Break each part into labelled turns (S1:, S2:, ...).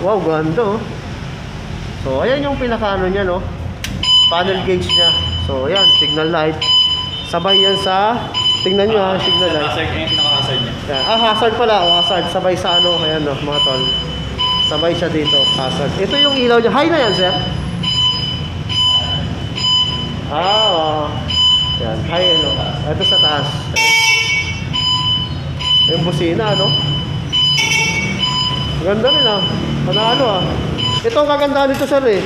S1: Wow, ganda oh. So, ayan yung pinaka-ano niya, no? Panel gauge niya. So, ayan, signal light. Sabay yan sa... Tingnan nyo ha, signal light.
S2: Hazard niya, yung pinaka-hazard niya.
S1: Yan. Hazard pala. O, hazard. Sabay sa ano. Ayan, no, mga tol. Sabay siya dito. Hazard. Ito yung ilaw niya. High na yan, sir? Oo. Yan, high, no? Ito sa taas. Yung busina, no? Ganda rin ah. Panalo ah. Ito ang kagandahan nito, sir eh.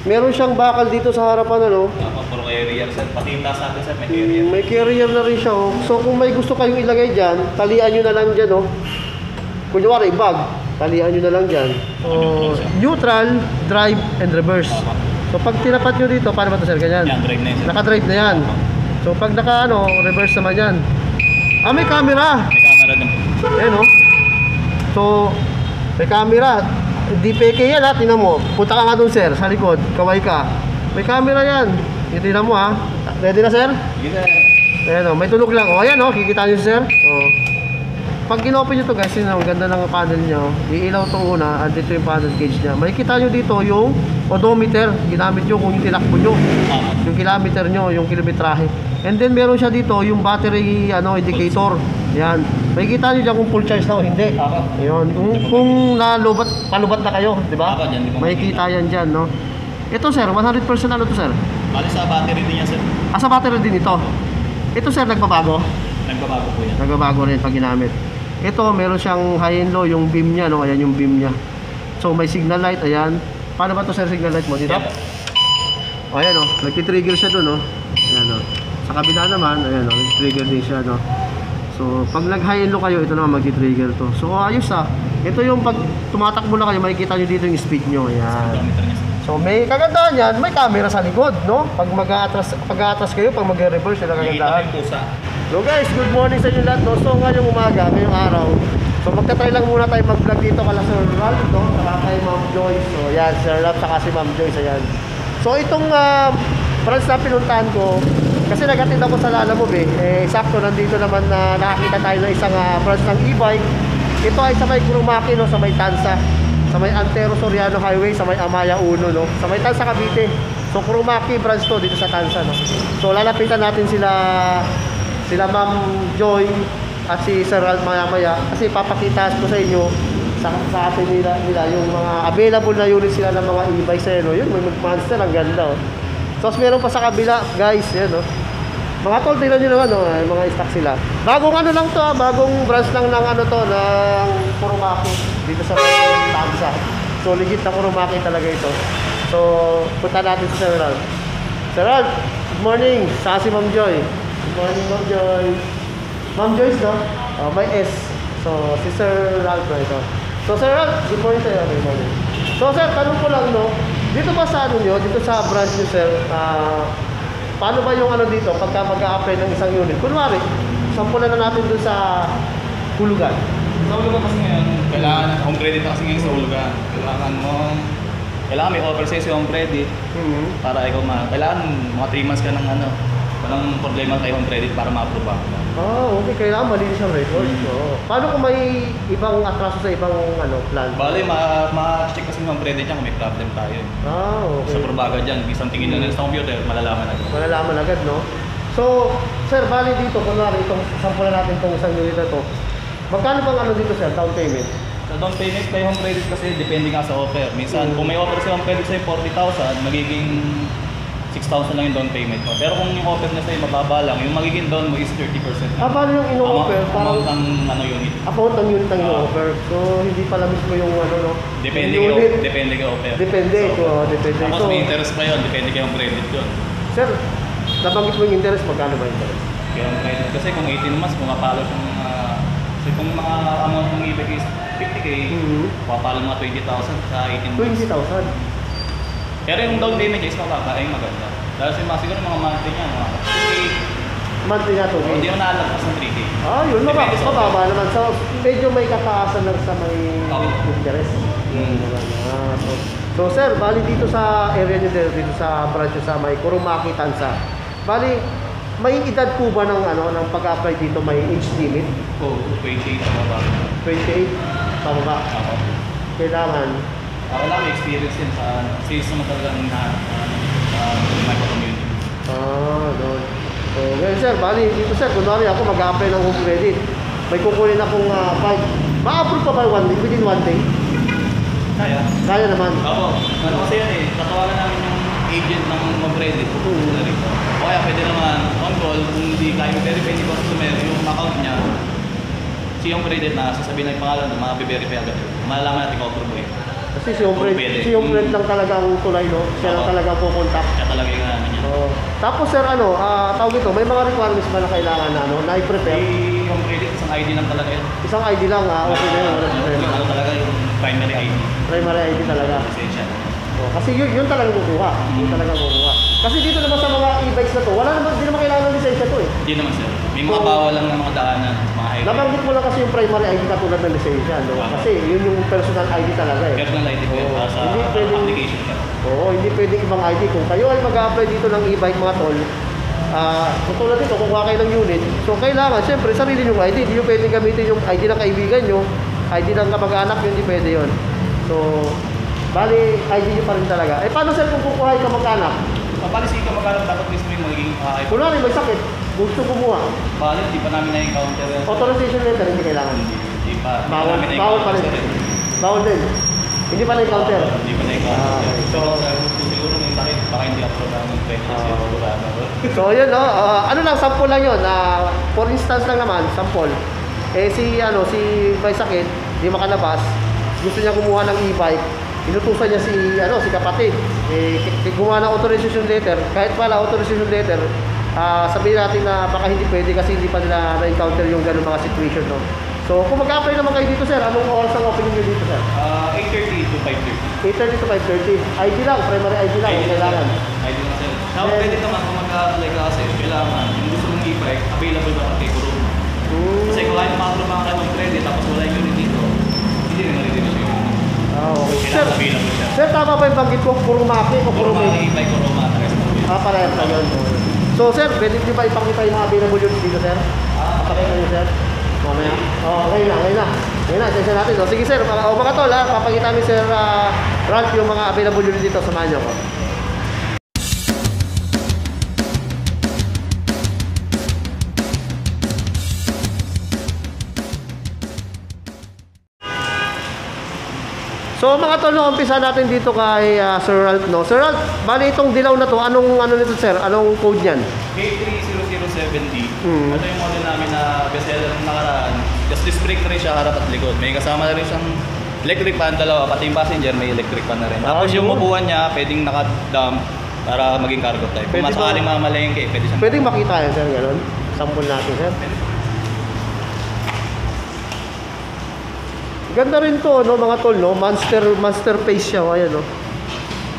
S1: Meron siyang bakal dito sa harapan, ano?
S2: Puro carrier, sir. Pati yung taas natin, sir, may carrier.
S1: May carrier na rin siya, oh. So kung may gusto kayong ilagay dyan, talian nyo na lang dyan, oh. Kunyari, bag. Talian nyo na lang dyan. So, neutral, drive, and reverse. So pag tinapat nyo dito, paano ba ito, sir? Ganyan?
S2: Yan, drive na yun, sir.
S1: Naka-drive na yan. So pag naka, ano, reverse naman yan. Ah, may camera.
S2: May camera din.
S1: Ayan, oh. So, may camera. Di peke yan ha, tinan mo. Punta ka nga dun, sir, sa likod. Kaway ka. May camera yan. Tinan mo ha. Ready na, sir?
S2: Yes, sir.
S1: Ayan o, may tunog lang. O, ayan o, kikita nyo, sir. O. Pag in-open nyo to, guys, yun, ang ganda ng panel nyo. Iilaw to una, andito yung panel gauge nya. Makikita nyo dito yung odometer. Ginamit nyo kung yung tinakbo nyo. Yung kilometer nyo, yung kilometrahe. And then meron siya dito yung battery indicator. Yan. Makikita nyo dyan kung full charge na o hindi. Ayun. Kung nalubat, palubat na kayo, di ba? Makikita yan dyan, no? Ito, sir, 100% ano to, sir?
S2: Bali sa battery din yan, sir.
S1: Sa battery din ito. Ito, sir, nagbabago?
S2: Nagbabago po yan.
S1: Nagbabago rin pag ginamit. Ito, meron siyang high and low, yung beam niya, no? Ayan yung beam niya. So, may signal light, ayan. Paano ba to, sir, signal light mo? Dito? O, ayan, o. Nagtitrigger siya dun, no? Ayan, o. Sa kabila naman, ayan, o. Nagtitrigger din siya, no? So, pag nag-high and low kayo, ito naman mag-trigger to. So, ayos ah. Ito yung pag tumatakbo na kayo, makikita nyo dito yung speed nyo. Ayan. So, may kagandahan yan, may camera sa likod, no? Pag mag-atras kayo, pag mag-reverse, yun ang kagandahan. So guys, good morning sa inyo lahat, no? So, ngayong umaga, ngayong araw, so magta-try lang muna tayo mag-vlog dito kala Sir Ralph, no? Saka kay Ma'am Joyce. So, yan, Sir Ralph, saka si Ma'am Joyce, ayan. So, itong branch na pinuntahan ko, kasi nagatid ako sa Lalamove sakto nandito naman na nakakita tayo ng isang branch ng e-bike. Ito ay sa may Kurumaki, no, sa may Tansa, sa may Antero Soriano Highway, sa may Amaya 1, no, sa may Tansa Cavite. So Kurumaki branch to dito sa Tansa, no. So lalapitan natin sila Ma'am Joy at si Sir Ralph maya kasi papakita ko sa inyo sa atin nila yung mga available na unit sila ng mga e-bikes, no. Yun, may Monster, ang ganda, oh. Tapos meron pa sa kabila, guys, yan, no. Mga tol, tingnan nyo naman, no, mga stock sila. Bagong ano lang to, bagong branch lang ng ano to, ng Kurumaki dito sa Tansa. So legit na Kurumaki talaga ito. So punta natin sa Sir Ralph. Sir Ralph, good morning. Sa si Ma'am Joy. Good morning, Ma'am Joy. Ma'am Joyce, no? May S. So si Sir Ralph na ito. So Sir Ralph, good morning sa'yo. Good morning. So sir, tanong ko lang, no, dito ba sa ano nyo, dito sa branch nyo, sir, paano ba yung ano dito, pagka mag-a-apply ng isang unit? Kunwari, sampulan na natin dun sa hulugan.
S2: Sa hulugan kasi ngayon, kailangan, home credit kasi ngayon sa hulugan. Kailangan may overseas yung home credit para ikaw kailangan mga 3 months ka ng ano, walang problema kay home credit para ma-approve ako.
S1: Okay, kailangan malinis ang record. Paano kung may ibang atraso sa ibang plan?
S2: Bale, ma-check kasi yung home credit niya kung may problem tayo.
S1: Okay.
S2: Sa probaga dyan, isang tingin na sa computer, malalaman agad.
S1: Malalaman agad, no? So, sir, bali dito, kunwari, sampulan natin itong isang unit na ito. Magkano bang ano dito, sir, down payment?
S2: Sa down payment kay home credit kasi depende nga sa offer. Minsan, kung may offer sa home credit sa'yo 40,000, magiging 6,000 lang yung down payment mo. Pero kung yung offer na sa'yo mababa lang, yung magiging down mo is 30%.
S1: Paano yung ino-offer?
S2: Amount ng unit.
S1: Amount ng unit ang ino-offer. So, hindi pala mismo yung no?
S2: Depende kay offer.
S1: Depende. Depende.
S2: Tapos may interest pa yun, depende kay home credit yun.
S1: Sir, nabanggit mo yung interest, magkano ba yung interest?
S2: Kaya home credit kasi kung 18 months, pumapalo yung kasi kung mga amount ng ibig is 50K, pumapalo mga 20,000 sa 18 months.
S1: 20,000?
S2: Pero yung down payment is makaka ay maganda. Dahil siguro mga monthly niya, mga 2K.
S1: Monthly na 2K?
S2: Hindi mo naalagpas ng 3K.
S1: Yun, mababa naman. So, medyo may kataasan lang sa may interest. So, sir, bali dito sa area nyo dito sa branch sa may Kurumaki, Tansa. Bali, may edad po ba ng pag-apply dito, may age limit?
S2: 28 sa baba.
S1: 28 sa baba. Kailangan
S2: Wala may experience din sa sales naman talagang micro-community.
S1: Doon. So, ngayon sir, bali, dito sir, kunwari ako mag-a-apply ng home credit. May kukunin akong bike. Ma-approve pa ba within one day?
S2: Kaya?
S1: Kaya naman.
S2: Opo. Ano kasi yan eh, tatawagan namin yung agent ng home credit. O kaya pwede naman on call, kung hindi kaya i-verify ni customer yung account niya, si home credit na sasabihin na yung pangalan na ma-verify agad. Malalaman natin kung approve eh.
S1: Kasi si yung friend lang talaga ang tulay, no? Siya lang talaga pupunta.
S2: Siya talaga yung ano niya.
S1: Tapos sir, tawag ito, may mga requirements ba na kailangan na, na i-prepare?
S2: Yung credit, isang ID lang talaga yun.
S1: Isang ID lang, okay na yun.
S2: Ano talaga yung primary ID.
S1: Primary ID talaga.
S2: Essential.
S1: Kasi yun talaga kukuha. Yun talaga kukuha. Kasi dito naman sa mga e-bikes na to, hindi naman kailangan ng lisensya to eh.
S2: Hindi naman sir. May mga bawal lang ng mga daanan, mga highway.
S1: Nabanggit mo lang kasi yung primary ID katulad ng lisensya, no? Kasi yun yung personal ID talaga eh.
S2: Personal ID po yun sa
S1: hindi pwedeng,
S2: application ka.
S1: Oo, hindi pwedeng ibang ID. Kung kayo ay mag-a-apply dito ng e-bike mga tol, katulad dito, kukuha kayo ng unit, so kailangan, syempre, sarili yung ID. Hindi nyo pwedeng gamitin yung ID ng kaibigan nyo, ID ng kamag-anak nyo, hindi pwede yun. So, bali, ID nyo pa rin talaga. Paano sir kung kukuha yung kamag-anak?
S2: Policy ka magkano dapat mismo yung magiging
S1: Kunwari, may sakit, gusto kumuha.
S2: Bali, hindi pa namin na-encounter yan.
S1: Authorization letter, hindi kailangan.
S2: Hindi pa.
S1: Bawal pa rin. Bawal din. Hindi pa na-encounter.
S2: Hindi pa na-encounter.
S1: So,
S2: siguro may sakit, baka hindi approve ang pregnancy.
S1: So, yun, no? Ano lang, sample lang yun. For instance lang naman, sample. Si may sakit, hindi makalabas, gusto niya kumuha ng e-bike, inutusan niya si kapatid. Gumawa ng authorization letter, kahit pala authorization letter, sabihin natin na baka hindi pwede kasi hindi pa nila na-encounter yung ganun mga situation, no? So, kung mag-apply naman kayo dito, sir, anong oras ang opening nyo dito, sir?
S2: 8:30 to 5:30.
S1: 8:30 to 5:30. ID lang, primary ID lang, kailangan.
S2: ID lang, sir. Now, pwede naman kung mag-apply ka kasi, kailangan, yung gusto mong e-bike, available ba kay Kuruma? Kasi kung kahit makapro mga kayo ng credit, tapos wala yung unit dito, hindi rin maridinig siya.
S1: Okay.
S2: Sir, available siya.
S1: Sir, tama ba yung banggit ko? Kurumaki o
S2: Kuruma,
S1: Kurumaki?
S2: e-bike Kuruma,
S1: Parehas na yun. So, sir, pwede di ba ipakita yung mga available units dito, sir? Papakita nyo, sir. Mamaya. Okay na. Attention natin. So, sige, sir. Mga tol, papakita namin, sir, Ralph, yung mga available units dito. Samahan nyo ako. So mga tol, umpisa natin dito kay Sir Ralph, no? Sir Ralph, bali itong dilaw na to, anong nito, sir? Anong code niyan?
S2: K3007D. Ito yung model namin na bestseller ng nakaraan. Just disc brake na rin siya harap at likod. May kasama na rin siyang electric fan, dalawa. Pati yung passenger may electric fan na rin. Tapos yung upuan niya, pwedeng naka-dump para maging cargo type. Kung masakaling mamalengke, pwede siyang...
S1: Pwedeng makita yan, sir, gano'n? Sample natin, sir. Ganda rin to, no, mga tol, no? Monster face siya, ayan, no?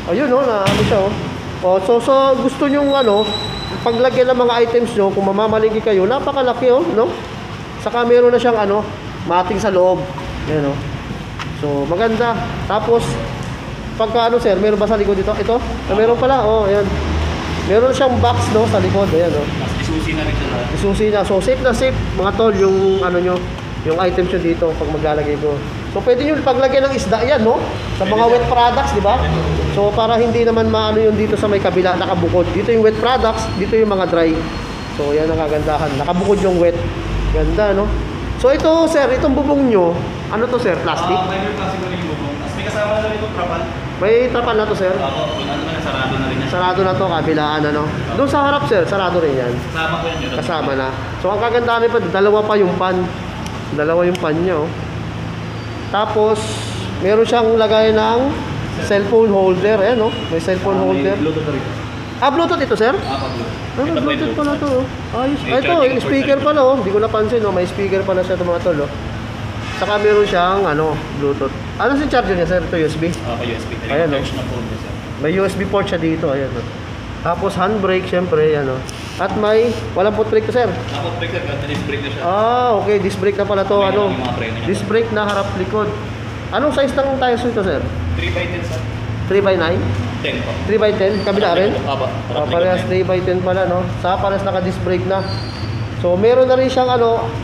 S1: Ayun, no, siya, oh. So gusto nyong, paglagyan ng mga items nyo, kung mamamalingki kayo, napakalaki, no? Saka meron na siyang, mating sa loob. Ayan, no? So, maganda. Tapos, pagka, sir, meron ba sa likod dito? Ito? Meron pala, ayan. Meron siyang box, no, sa likod, ayan, no?
S2: Isusi na rin siya.
S1: Isusi na. So, safe na safe, mga tol, yung, nyo, yung items nyo dito pag maglalagay ko. So pwede nyo paglagyan ng isda yan, no? Sa mga wet products, di ba? So para hindi naman maano yung dito sa may kabila, nakabukod. Dito yung wet products, dito yung mga dry. So yan ang kagandahan. Nakabukod yung wet. Ganda, no? So ito, sir, itong bubong nyo, ano to, sir? Plastic?
S2: May plastic na rin yung bubong. Tapos may kasama na rin yung trapal.
S1: May trapal na to, sir?
S2: Sarado na rin yan.
S1: Sarado na to, kabilaan, Doon sa harap, sir, sarado rin yan.
S2: Kasama ko yan.
S1: Kasama na. So ang kagandahan pa, dalawa pa yung pan. Dalawa yung pan niya, Tapos, meron siyang lagay ng cellphone holder. Ayan, may cellphone holder.
S2: Bluetooth rin.
S1: Bluetooth ito, sir?
S2: Bluetooth.
S1: Bluetooth pala to, Ayos. Ito, speaker pala, Hindi ko napansin, May speaker pala siya ito, mga tol, Saka meron siyang, Bluetooth. Ano si charger niya, sir? Ito, USB?
S2: USB.
S1: Ayan, May USB port siya dito, ayan, Tapos, handbrake, syempre, ayan, At walang foot brake to, sir?
S2: Foot brake, sir. Disc brake na siya.
S1: Okay, disc brake na pala to, Disc brake na harap likod. Anong size ng tires nito, sir?
S2: 3x10, sir.
S1: 3x9?
S2: 10 po.
S1: 3x10? Kabila rin?
S2: Aba.
S1: Parehas 3x10 pala, Saka parehas naka-disc brake na. So, meron na rin siyang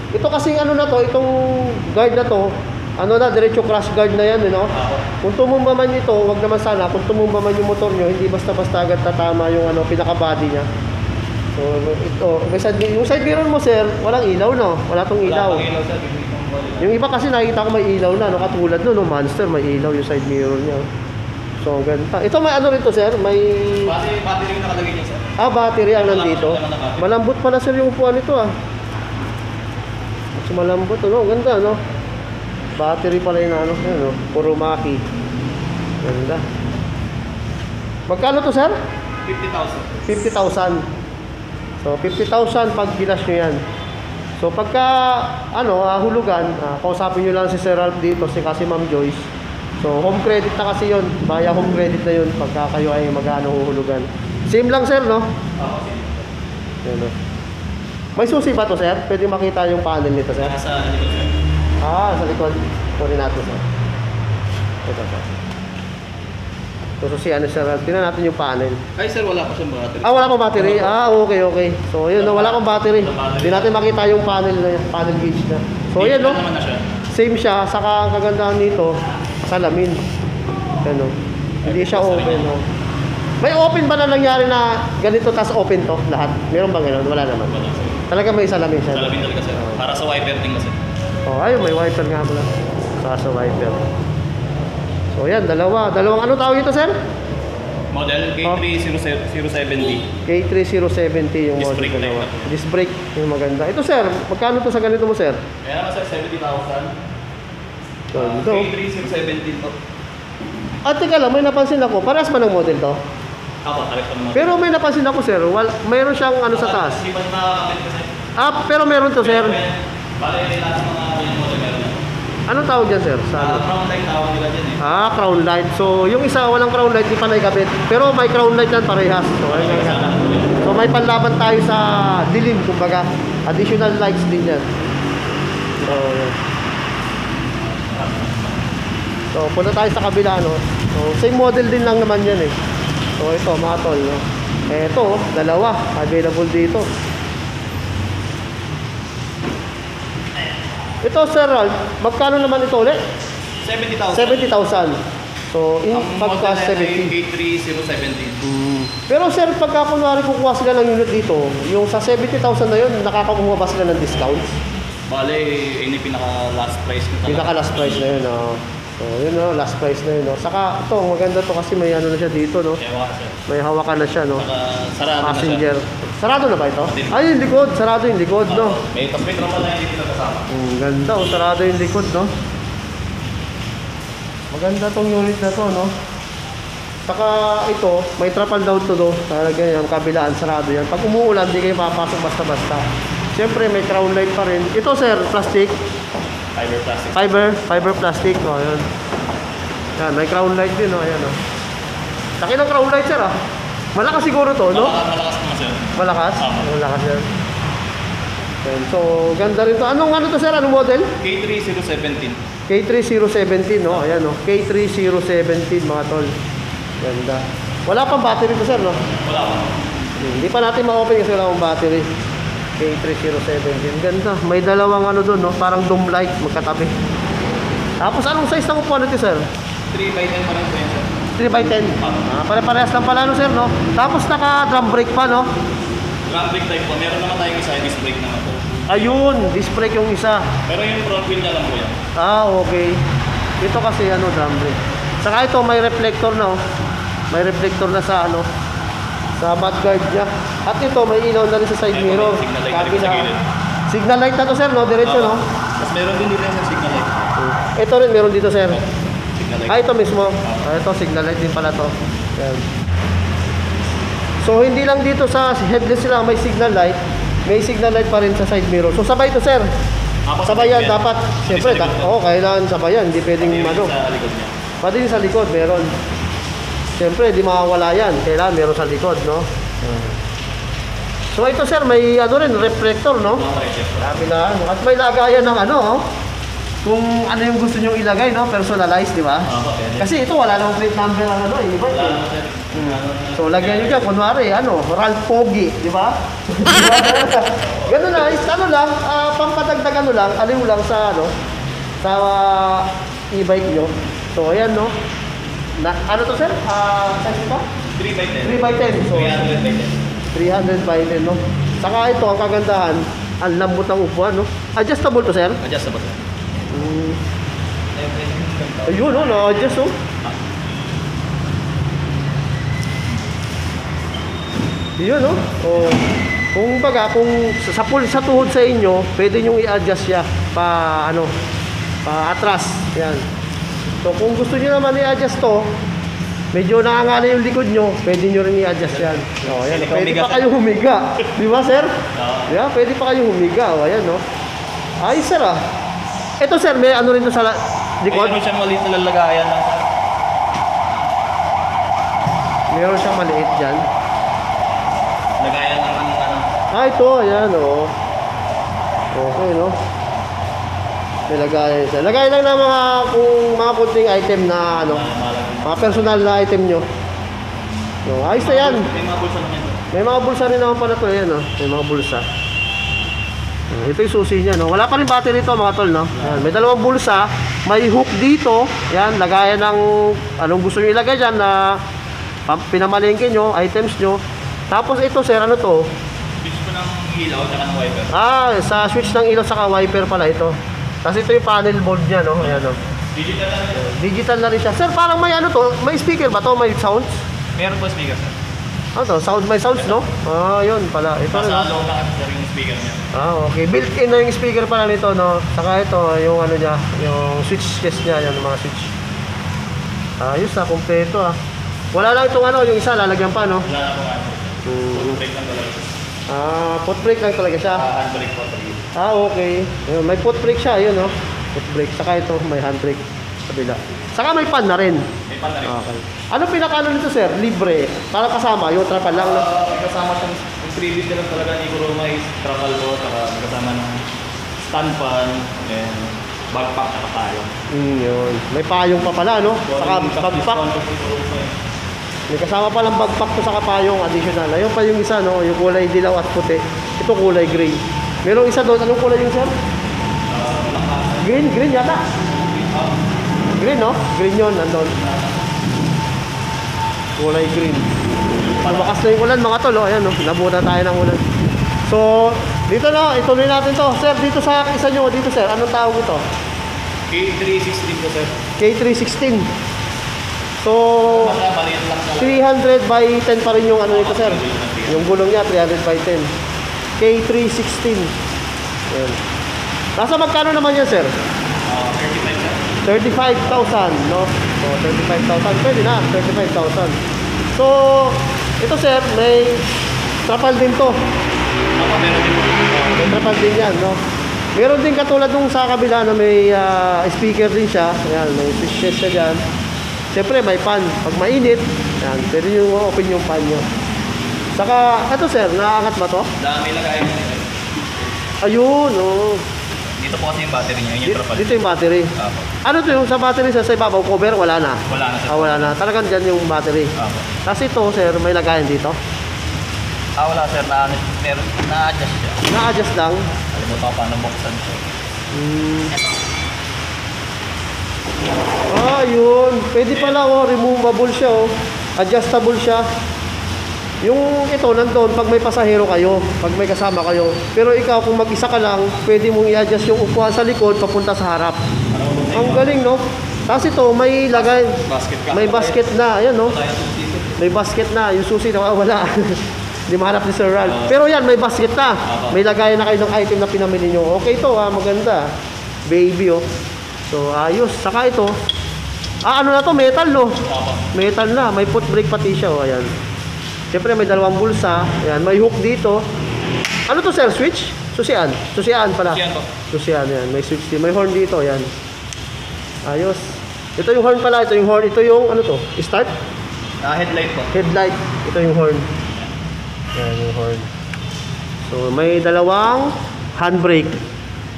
S1: ito kasing na to, itong guard na to, ano na, diretso crash guard na yan, no?
S2: Ako.
S1: Kung tumumba man ito, wag naman sana, kung tumumba man yung motor nyo, hindi basta-basta agad tatama yung ano, pinaka-body niya. So, ito, yung side mirror mo, sir, walang ilaw, no? Wala tong ilaw.
S2: Wala pang ilaw sir, bibili ng wallet.
S1: Yung iba kasi nakikita ko may ilaw na, no? Katulad no, Monster, may ilaw yung side mirror niya. So, ganda. Ito may ano rin to, sir? May...
S2: Battery yung nakalagay niya sir.
S1: battery ang nandito.
S2: Malambot naman ang battery.
S1: Malambot pala, sir, yung upuan nito, ah. Mas malambot, ano? Ganda, no? Battery pala yung ano, yun, no? Puro Maki. Ganda. Magkano to, sir?
S2: 50,000.
S1: 50,000. So, 50,000 pag gilas nyo yan. So, pagka, ano, hulugan, kausapin nyo lang si Sir Ralph dito, kasi Ma'am Joyce. So, home credit na kasi yun. Baya home credit na yun pagka kayo ay magkano huhulugan. Same lang, sir, no?
S2: Ako sir.
S1: Yan, no? May susi ba to, sir? Pwede makita yung panel nito, sir?
S2: Nasa likod sir.
S1: Sa likod. Kunin natin, sir. Ito, sir. Sususian na, Sir Ralph. Tingnan natin yung panel.
S2: Ay sir, wala pa siyang battery.
S1: Wala pang battery. Okay, okay. So, yun, no, wala pang battery. Hindi natin makita yung panel na yan, panel gauge na. So, yan, no?
S2: naman na siya.
S1: Same siya. Saka ang kagandahan nito, salamin. Ano? Hindi siya open, no? May open ba na nangyari na ganito tas open to lahat? Meron bang gano'n? Wala naman.
S2: Wala sir.
S1: Talaga may salamin siya.
S2: Salamin talaga sir. Para sa wiper din kasi.
S1: Ayun, may wiper nga pala. Saka sa wiper. So, yan, dalawang ano tawag ito, sir?
S2: Model K3070.
S1: K3070 yung
S2: Disc
S1: model
S2: brake
S1: dalawa.
S2: type.
S1: Disc brake, yung maganda. Ito, sir, magkano to sa ganito mo, sir?
S2: Kaya naman sir, 70,000.
S1: So, ito.
S2: K3070 to.
S1: At teka lang, may napansin ako. Parehas ba ng model to?
S2: Ako, tarik pa naman.
S1: Pero may napansin ako, sir. Mayroon siyang ano sa taas.
S2: Hindi pa nakakabit kasi.
S1: Pero meron to, sir.
S2: Bale, lahat ng mga model meron yan.
S1: Anong tawag dyan, sir? Sa ano?
S2: Crown light tawag nila dyan eh.
S1: Crown light. So, yung isa walang crown light, di pa naikabit. Pero may crown light yan, parehas. So, ayun nga. So, may panlaban tayo sa dilim, kumbaga. Additional lights din yan. So, yun. So, punta tayo sa kabila, no? So, same model din lang naman yan, eh. So, ito, mga tol, no? Ito, dalawa. Available dito. Ito, Sir Ralph, magkano naman ito ulit?
S2: 70,000.
S1: 70,000. So,
S2: Ang
S1: pagka
S2: model na
S1: 70.
S2: K3070.
S1: Pero sir, pagka kunwari kukuha sila ng unit dito, yung sa 70,000 na yun, nakakakuha ba sila ng discounts?
S2: Bale, yun yung pinaka-last price ko talaga.
S1: Pinaka last price na yun, So, yun, last price na yun, Saka, ito, maganda to kasi may ano na siya dito, no?
S2: Kaya wala sir.
S1: May hawakan na siya, no?
S2: Saka sarado na
S1: Passenger.
S2: siya.
S1: Sarado na ba ito? Ay, yung likod. Sarado yung likod, no?
S2: May top speed naman na hindi pinagkasama.
S1: Ganda, sarado yung likod, no? Maganda tong unit na to, no? Saka ito, may trapal down to do. Talaga yan, kabilaan, sarado yan. Pag umuulan, di kayo papasok basta-basta. Siyempre, may crown light pa rin. Ito, sir, plastic.
S2: Fiber plastic.
S1: Fiber plastic. Yun. Yan, may crown light din, Ayan, Laki ng crown light, sir, Malakas siguro to, no?
S2: Malakas naman sir.
S1: Malakas?
S2: Tama.
S1: Malakas yan. Yan. So, ganda rin to. Anong ano to, sir? Anong model?
S2: K3017.
S1: K3017, no? Ayan, no? K3017, mga tol. Ganda. Wala pang battery to, sir, no?
S2: Wala pa.
S1: Hindi pa natin ma-open kasi wala pang battery. K3017. Ganda. May dalawang ano doon, no? Parang dome light magkatabi. Tapos, anong size ng upuan nito, sir?
S2: 3x10 pa rin po yun sir.
S1: 3x10. Pare-parehas lang pala, no, sir, no? Tapos, naka-drum brake pa, no?
S2: Drum brake type po. Meron naman tayong isa, disc brake naman po.
S1: Ayun, disc brake yung isa.
S2: Pero yung front wheel niya lang po yan.
S1: Okay. Ito kasi ano, drum brake. Saka ito may reflector na, May reflector na sa ano, sa mudguard niya. At ito may ilaw na rin sa side
S2: Ayun,
S1: mirror.
S2: may signal light na rin sa gilid.
S1: Signal light na to, sir, no? Diretso, no?
S2: Tapos meron din dito yung signal light.
S1: Ito rin meron dito, sir.
S2: Signal light.
S1: Ito mismo. Ito signal light din pala to. Yan. So hindi lang dito sa headless sila may signal light, may signal light pa rin sa side mirror. So sabay to, sir. Sabay yan dapat. Siyempre, kailangan sabay yan. Hindi pwedeng ano.
S2: Sa likod niya.
S1: Pati din sa likod, meron. Siyempre, di mawawala yan. Kailangan meron sa likod, no? So ito, sir, may ano rin, reflector, no? Sabi na, at may lagayan ng ano, kung ano yung gusto nyong ilagay, no? Personalized, di ba? Kasi ito, wala namang plate number ang ano, iba ito. So, lagyan nyo dyan, kunwari, ano, Ralph Pogi, di ba? Ganun na, is, ano lang, pampadagdag ano lang, aliw lang sa, ano, sa e-bike nyo. So, ayan, no? Ano to, sir? Size ito?
S2: 3x10.
S1: 3x10. So,
S2: 300x10.
S1: 300 by 10, no? Saka ito, ang kagandahan, ang lambot ng upuan, no? Adjustable to, sir?
S2: Adjustable sir.
S1: Ayun, no? Na-adjust, no? Yun, no? Oh. Kung baga, kung sa tuhod sa inyo, pwede nyo i-adjust siya pa atras. Yan. So, kung gusto nyo naman i-adjust to, medyo nakangala yung likod nyo, pwede nyo rin i-adjust yan. O, ayan. Pwede pa kayo humiga. Di ba, sir? Yeah, pwede pa kayo humiga. O, ayan, no? Ay, sir, ah. Ito, sir, may ano rin to sa likod?
S2: Meron siyang maliit na lalagayan lang sir.
S1: Meron siyang maliit dyan.
S2: Lagayan lang ng
S1: Ito, ayan, o. Okay, no? May lagayan siya. Lagayan lang ng mga kunting item na, mga personal na item nyo. So, ayos na yan.
S2: May mga bulsa naman ito.
S1: May mga bulsa rin naman pala ito, ayan, no? May mga bulsa. Ito yung susi niya, no? Wala pa rin battery ito, mga tol, no? Ayan, may dalawang bulsa. May hook dito. Ayan, lagayan ng anong gusto nyo ilagay dyan na pinamalengke nyo, items nyo. Tapos ito, sir, ano to?
S2: Switch ko ng ilaw at ng wiper.
S1: Sa switch ng ilaw saka wiper pala ito. Kasi ito yung panel board niya, no? Ayan, no?
S2: Digital na rin.
S1: Digital na rin siya. Sir, parang may ano to? May speaker ba to? May sounds?
S2: Meron po speaker sir.
S1: Ano to? May sounds, no? Yun pala. Ito rin,
S2: Nasa
S1: no?
S2: loob na kasi yung speaker niya.
S1: Okay. Built-in na yung speaker pala nito, no? Saka ito, yung ano niya, yung switch case niya, yan, yung mga switch. Ayos na, kompleto, ah. Wala lang itong ano, yung isa, lalagyan pa, no?
S2: Wala na po nga. Full brake lang talaga.
S1: Foot brake lang talaga siya.
S2: Handbrake po.
S1: Okay. Ayun, may foot brake siya, yun, no? Foot brake. Saka ito, may handbrake. Kabila. Saka may pan na rin.
S2: May pan na rin.
S1: Okay. Ano pinakaano nito, sir? Libre. Para kasama, yung trapal lang, no?
S2: May kasama siyang, yung previous na lang talaga ni Kuruma is trapal po, saka may kasama ng stand pan, and backpack at tayo.
S1: Yun. May payong pa pala, no? Saka backpack. May kasama palang backpack to sa kapayong additional. Ayun pa yung isa, no? Yung kulay dilaw at puti. Ito kulay gray. Merong isa doon. Anong kulay yung sir? Green yata. Green, no? Green yun, nandun. Kulay green. Lumakas na yung ulan, mga tol, oh. Ayan, no? Nabuta tayo ng ulan. So, dito na, ituloy natin to. Sir, dito sa isa nyo, dito sir, anong tawag ito?
S2: K316 po sir.
S1: K316. So,
S2: Maliit lang talaga.
S1: 300 by 10 pa rin yung ano nito, sir. Yung gulong niya, 300 by 10. K316. Ayan. Nasa magkano naman yan, sir?
S2: 35 sir.
S1: 35,000, no? So, 35,000. Pwede na, 35,000. So, ito, sir, may trapal din to.
S2: Meron din po.
S1: May trapal din yan, no? Meron din katulad nung sa kabila na may speaker din siya. Ayan, may switches siya dyan. Siyempre, may pan. Pag mainit, yan, pwede nyo open yung pan nyo. Saka, ito sir, naaangat ba to?
S2: Dami lagayan niya sir.
S1: Ayun, oh.
S2: Dito po kasi yung battery niya, yung trapal.
S1: Dito yung battery.
S2: Apo.
S1: Ano to yung sa battery sa ibabaw cover? Wala na.
S2: Wala na sir.
S1: Wala na. Talagang dyan yung battery.
S2: Apo.
S1: Kasi ito, sir, may lagayan dito.
S2: Wala sir, na-adjust siya.
S1: Na-adjust lang.
S2: Alimutan ko paano buksan siya.
S1: Yun. Pwede pala, oh. Removable siya, oh. Adjustable siya. Yung ito, nandun, pag may pasahero kayo, pag may kasama kayo. Pero ikaw, kung mag-isa ka lang, pwede mong i-adjust yung upuan sa likod, papunta sa harap. Ang galing, no? Tapos ito, may lagay.
S2: Basket ka.
S1: May basket na. Ayan, no?
S2: Tayo susi.
S1: May basket na. Yung susi na wala. Hindi mahanap ni Sir Ralph. Pero yan, may basket na. May lagay na kayo ng item na pinamili nyo. Okay to, maganda. Baby, oh. So, ayos. Saka ito. Ano na to? Metal, no? Metal na. May foot brake pati siya, oh. Ayan. Siyempre, may dalawang bulsa. Ayan, may hook dito. Ano to, sir? Switch? Susian. Susian pala.
S2: Susian po.
S1: Susian, yan. May switch din. May horn dito, ayan. Ayos. Ito yung horn pala. Ito yung horn. Ito yung, ano to? Start?
S2: Headlight po.
S1: Headlight. Ito yung horn. Ayan yung horn. So, may dalawang handbrake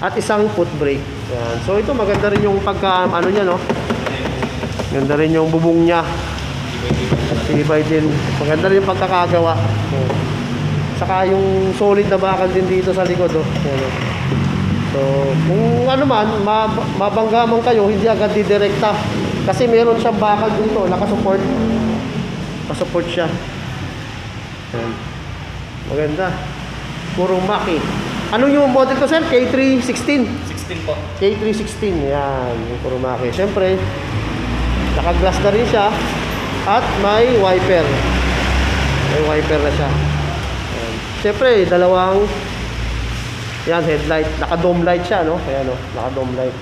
S1: at isang foot brake. Ayan. So, ito maganda rin yung pagka, ano niya, no? Maganda rin yung bubong niya. Tibay din. Maganda rin yung pagkakagawa. So, saka yung solid na bakal din dito sa likod, oh. Ayan, oh. So, kung ano man, mabangga man kayo, hindi agad didirekta. Kasi meron siyang bakal dito, nakasupport. Nakasupport siya. Ayan. Maganda. Puro Maki. Ano yung model ko, sir? K316.
S2: 16 po.
S1: K316. Yan, yung puro Maki. Siyempre, naka-glass na rin siya. At may wiper. May wiper na siya. Ayan. Siyempre, dalawang yan, headlight. Naka-dome light siya, no? Kaya, no? Naka-dome light.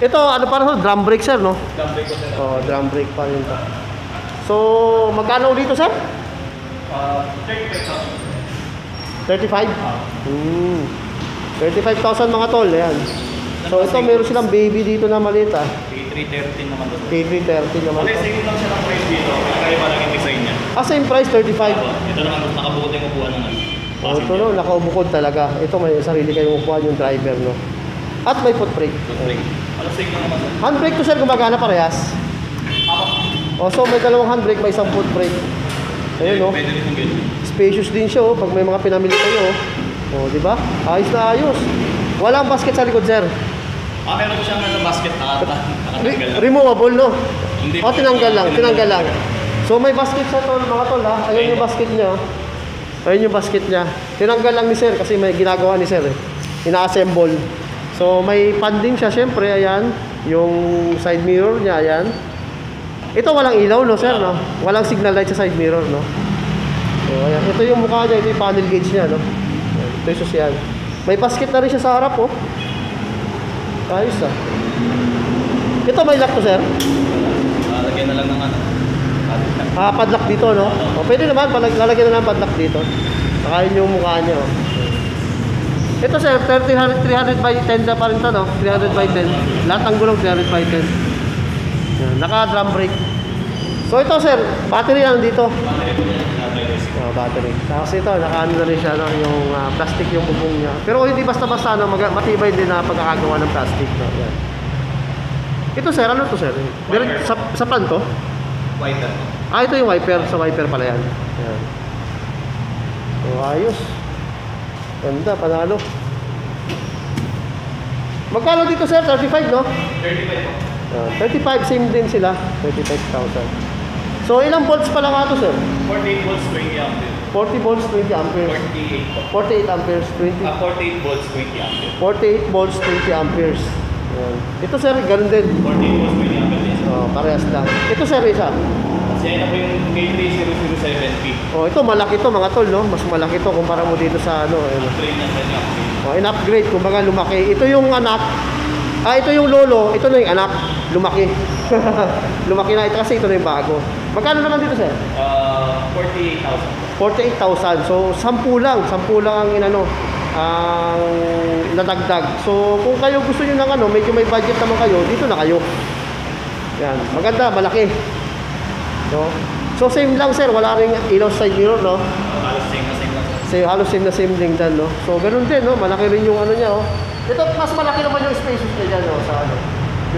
S1: Ito, ano pa rin, drum brake, sir, no?
S2: Drum brake po, sir.
S1: Oh, drum brake pa rin to. So, magkano dito, sir? 35? 35,000 mga tol, ayan. So, ito, meron silang baby dito na maliit, ah.
S2: K313 naman to.
S1: K330 naman
S2: Kasi
S1: to.
S2: same lang siya ng price dito. Kaya pa lang yung design niya.
S1: Ah, same price, 35.
S2: Ito naman, nakabukod yung upuan ng ano.
S1: Oh, ito, no, nakaubukod talaga. Ito, may sarili kayong upuan yung driver, no? At may foot brake.
S2: Brake. Ano same lang naman, sir?
S1: Handbrake to, sir, gumagana parehas. Oh, so may dalawang handbrake, may isang foot brake. Ayun, no?
S2: Pwede rin yung ganyan.
S1: Spacious din siya, oh, pag may mga pinamili kayo. Oh, di ba? Ayos na ayos. Walang basket sa likod, sir.
S2: Meron siyang basket nakatanggal lang.
S1: Removable, no?
S2: Hindi
S1: Oh,
S2: po.
S1: tinanggal lang, tinanggal lang. So may basket sa tol, mga tol, ha? Ayun yung basket niya. Ayun yung basket niya. Tinanggal lang ni sir kasi may ginagawa ni sir, eh. Ina-assemble. So may pan din siya, syempre, ayan. Yung side mirror niya, ayan. Ito walang ilaw, no, sir, no? Walang signal light sa side mirror, no? So, ayan. Ito yung mukha niya, ito yung panel gauge niya, no? Ayan. Ito yung susyan. May basket na rin siya sa harap, oh. Ayos, ah. Ito may lock to, sir.
S2: Lagyan na lang ng ano.
S1: Ah, padlock dito, no? O, pwede naman, lalagyan na lang padlock dito. Saka yun yung mukha niya, oh. Ito, sir, 300 by 10 na pa rin to, no? 300 by 10. Lahat ng gulong 300 by 10. Yan, naka-drum brake. So, ito, sir, battery lang dito. Oh, battery. Tapos ito, naka-ano na rin siya, no? Yung plastic yung bubong niya. Pero hindi basta-basta, no? Matibay din na pagkakagawa ng plastic, no? Yan. Ito, sir, ano to, sir? Sa pan to?
S2: White.
S1: Ah, ito yung wiper. Sa wiper pala yan. Yan. So, ayos. Ganda, panalo. Magkano dito, sir? 35, no?
S2: 35 po.
S1: 35, same din sila. 35,000. So, ilang volts pala nga to, sir?
S2: 48 volts, 20 ampere.
S1: 40 volts, 20 ampers.
S2: 48 po.
S1: 48 ampers, 20.
S2: 48 volts, 20 ampere.
S1: 48 volts, 20 ampers. Yan. Ito, sir, ganun din.
S2: 48 volts, 20 ampere.
S1: Oh, parehas lang. Ito, sir, isa.
S2: Kasi yan na po yung K3007P.
S1: Oh, ito, malaki to, mga tol, no? Mas malaki to kumpara mo dito sa, ano, ano.
S2: Train ng kanya.
S1: Oh, in-upgrade, kumbaga lumaki. Ito yung anak. Ah, ito yung lolo. Ito na yung anak. Lumaki. Lumaki na ito kasi ito na yung bago. Magkano naman dito, sir?
S2: 48,000.
S1: 48,000. So, 10 lang. 10 lang ang inano. Ang nadagdag. So, kung kayo gusto nyo ng ano, medyo may budget naman kayo, dito na kayo. Yan. Maganda, malaki. No? So, same lang, sir. Wala ring ilaw side mirror, no?
S2: Halos same na same lang.
S1: Halos same na same din dyan, no? So, ganun din, no? Malaki rin yung ano niya, oh. Ito, mas malaki naman yung spaces niya dyan, no? Sa ano?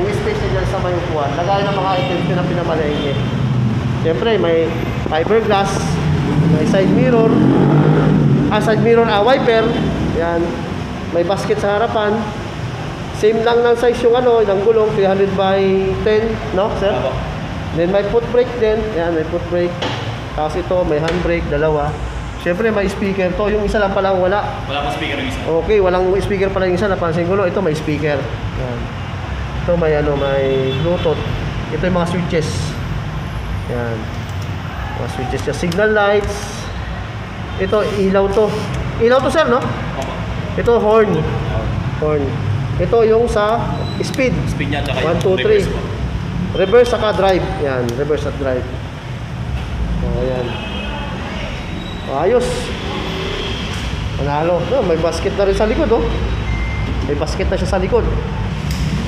S1: Yung space niya dyan sa may upuan. Lagay ng mga items na pinamalayin. Siyempre, may fiberglass, may side mirror, wiper. Yan. May basket sa harapan. Same lang ng size yung ano, yung gulong, 300 by 10, no, sir?
S2: Apo.
S1: Then may foot brake din. Yan, may foot brake. Tapos ito, may handbrake, dalawa. Siyempre, may speaker to. Yung isa lang palang wala.
S2: Wala pa speaker yung isa.
S1: Okay, walang speaker pala yung isa. Napansin ko, no? Ito may speaker. Yan. Ito may ano, may Bluetooth. Ito yung mga switches. Yan. Mga switches niya. Signal lights. Ito, ilaw to. Ilaw to, sir, no?
S2: Opo.
S1: Ito, horn. Horn. Ito yung sa speed.
S2: Speed niya tsaka
S1: 1, 2, 3.
S2: reverse po.
S1: Reverse saka drive. Yan, reverse at drive. O, ayan. Ayos. Panalo. No, may basket na rin sa likod, oh. May basket na siya sa likod.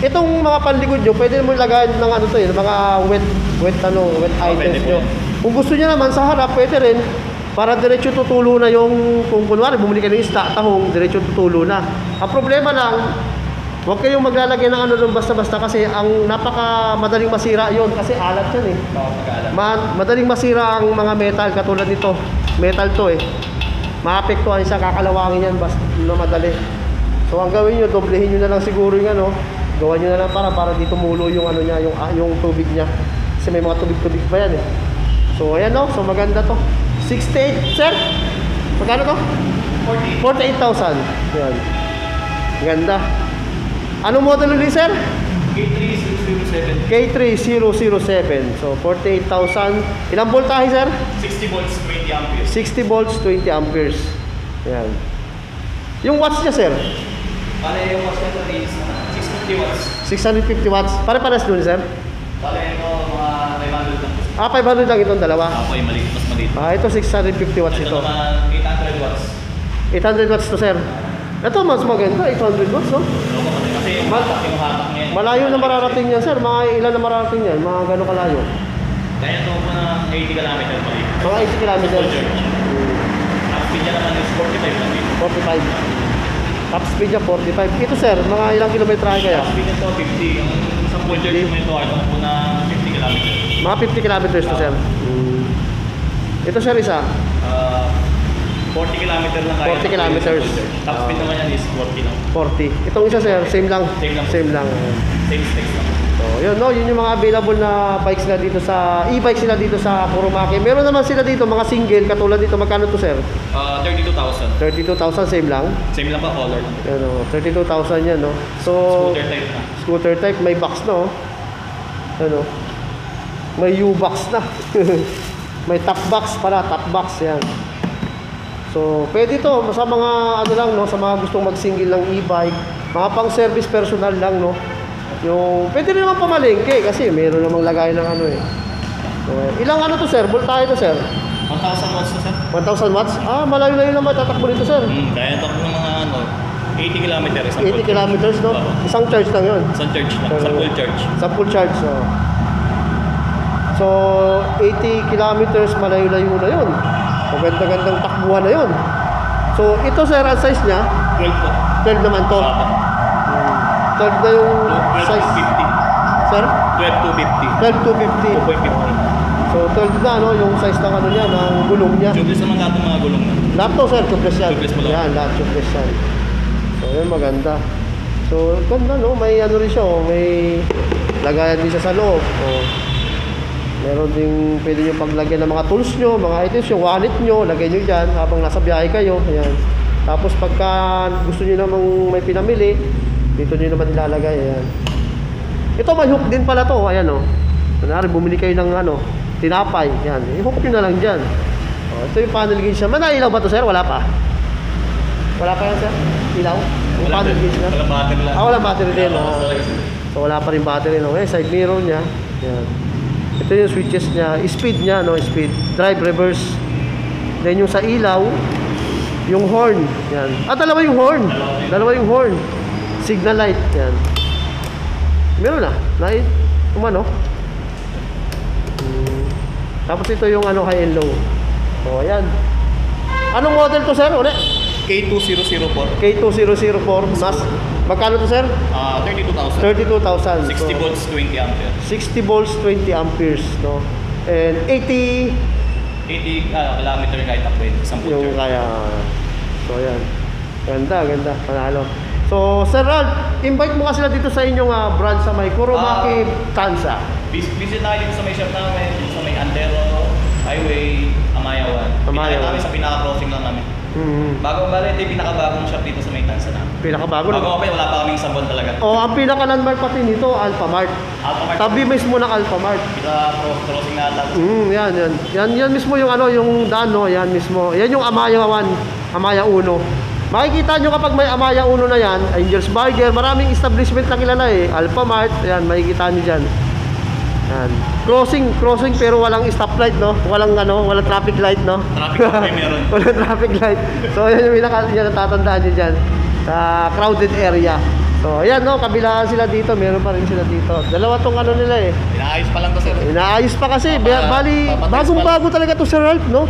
S1: Itong mga panlikod nyo, pwede mo ilagay ng ano to, mga wet items
S2: pwede po
S1: nyo.
S2: yan.
S1: Kung gusto nyo naman sa harap, pwede rin. Para diretso tutulo na yung, kung kunwari, bumili ka ng isda, tahong, diretso tutulo na. Ang problema lang, huwag kayong maglalagay ng ano doon basta-basta kasi ang madaling masira yon kasi alat yan, eh.
S2: Oo, mag-aalam.
S1: Madaling masira ang mga metal katulad nito. Metal to, eh. Maapektuhan siya, kakalawangin yan basta na madali. So ang gawin nyo, doblehin nyo na lang siguro yung ano, gawan nyo na lang para di tumulo yung ano niya, yung tubig niya. Kasi may mga tubig-tubig pa yan eh. So ayan no, so maganda to. 68, sir? Magkano to? 48,000. Yan. Ganda. Anong model ulit, sir?
S2: K3007.
S1: K3007. So 48,000. Ilang voltahe, sir?
S2: 60 volts, 20 amperes.
S1: 60 volts, 20 amperes. Yan. Yung watts niya, sir?
S2: Bale, yung watts nito is 650 watts.
S1: 650 watts. Pare-pares dun, sir?
S2: Bale, ito mga 500 lang.
S1: 500 lang itong dalawa.
S2: Ako ay maliit, mas maliit.
S1: Ito 650 watts
S2: Ito
S1: ito.
S2: naman 800 watts.
S1: 800 watts to, sir. Ito mas maganda, 800 watts, no?
S2: Kasi yung hatak niya.
S1: Malayo na mararating yan, sir. Mga ilan na mararating yan? Mga gano'ng kalayo?
S2: Kaya ito po ng 80 km pa rin.
S1: Mga 80 kilometers.
S2: Ang speed niya naman is 45 lang dito.
S1: 45. Top speed niya 45. Ito, sir, mga ilang kilometrahe kaya?
S2: Ang speed nito 50. Yung isang full charge mo ito ay po na 50 km.
S1: Mga 50 kilometers to, sir. Ito, sir, isa.
S2: 40 km lang kaya.
S1: 40 kilometers.
S2: Top speed naman yan is 40 lang.
S1: 40. Itong isa, sir, same lang.
S2: Same lang.
S1: Same lang.
S2: Same specs lang.
S1: So, yun, no, yun yung mga available na bikes na dito sa e-bikes sila dito sa Kurumaki. Meron naman sila dito mga single katulad dito. Magkano to, sir?
S2: 32,000.
S1: 32,000, same lang.
S2: Same lang pa color.
S1: Yan, oh, 32,000 yan, no. So,
S2: Scooter type na.
S1: scooter type, may box na, oh. Ano? May U-box na. May top box para, top box, yan. So, pwede to sa mga ano lang, no, sa mga gustong mag-single ng e-bike, mga pang-service personal lang, no. Yung pwede rin naman pamalengke kasi meron namang lagay ng ano eh. So, ilang ano to, sir? Voltahe to, sir?
S2: 1,000 watts na, sir.
S1: 1,000 watts? Ah, malayo-layo naman tatakbo nito, sir.
S2: Kaya ito po ng mga 80 kilometers.
S1: 80 kilometers, no? Isang charge lang yun.
S2: Isang charge lang. Sa full charge.
S1: Sa full charge, so. So, 80 kilometers, malayo-layo na yun. Maganda-gandang takbuhan na yun. So, ito, sir, ang size niya,
S2: 12 po.
S1: 12 naman to. 12 na yung
S2: 12
S1: size.
S2: to 50.
S1: Sir?
S2: 12 to 50.
S1: 12 to 50.
S2: 2.50.
S1: So, 12 na, no? Yung size ng ano niya, ng gulong niya.
S2: Tubeless naman lahat ng mga gulong na.
S1: Lahat to, sir, tubeless yan.
S2: Tubeless mo lang.
S1: Yan, lahat tubeless yan. So, yun, maganda. So, ganda, no? May ano rin siya, oh. May lagayan din siya sa loob. Oh. Meron ding pwede nyo paglagyan ng mga tools nyo, mga items, yung wallet nyo, lagay nyo dyan habang nasa biyahe kayo. Ayan. Tapos pagka gusto nyo namang may pinamili, dito nyo naman ilalagay. Ayan. Ito may hook din pala to. Ayan, oh. Kunwari, bumili kayo ng ano, tinapay. Ayan. I-hook nyo na lang dyan. Oh, ito yung panel gauge siya. Manailaw ba to, sir? Wala pa? Wala pa yan, sir? Ilaw? Yung panel gauge na?
S2: Walang battery lang.
S1: Walang battery din.
S2: Wala
S1: Oh.
S2: talaga, sir.
S1: So wala pa rin battery, no? Eh, side mirror niya. Yan. Ito yung switches niya, speed niya, no? Speed, drive, reverse. Then yung sa ilaw, yung horn. Yan. Dalawa yung horn. Dalawa yung horn. Signal light. Yan. Meron na. Light. Umano. Tapos ito yung ano, high and low. So, ayan. Anong model to, sir? Uli?
S2: K2004.
S1: K2004. Mas, magkano to, sir?
S2: 32,000.
S1: 32,000.
S2: 60
S1: So,
S2: volts, 20 amperes.
S1: 60 volts, 20 amperes, no? And 80
S2: kilometer kahit upgrade. Isang full
S1: yung
S2: charge.
S1: kaya. So, ayan. Ganda, ganda. Panalo. So, Sir Ralph, invite mo kasi sila dito sa inyong branch sa may Kurumaki, Tansa.
S2: Visit tayo dito sa may shop namin, dito sa may Antero Highway, Amayawan.
S1: Amayawan.
S2: Pinakita namin sa pinaka-crossing lang namin. Bagong bali, ito yung pinakabagong shop dito sa may Tansa namin.
S1: Pinakabago.
S2: Bago pa wala pa kaming sabon talaga.
S1: Oh, ang pinaka-landmark pati nito, Alphamart.
S2: Alphamart.
S1: Tabi mismo ng Alphamart.
S2: Pinaka-crossing na ata.
S1: Yan, yan. Yan mismo yung ano, yung daan, no? Yan mismo. Yan yung Amaya 1, Amaya 1. Makikita nyo kapag may Amaya 1 na yan, Angel's Burger, maraming establishment na kilala eh. Alphamart, yan, makikita nyo dyan. Yan. Crossing pero walang stoplight, no? Walang ano, walang traffic light, no?
S2: Traffic light meron.
S1: Walang traffic light. So, yan yung yan natatandaan nyo dyan. Sa crowded area. So, ayan, no? Kabilaan sila dito. Meron pa rin sila dito. Dalawa tong ano nila eh.
S2: Inaayos pa lang to, sir.
S1: Inaayos pa kasi. Bali,
S2: papatest
S1: bagong-bago talaga to, Sir Ralph, no?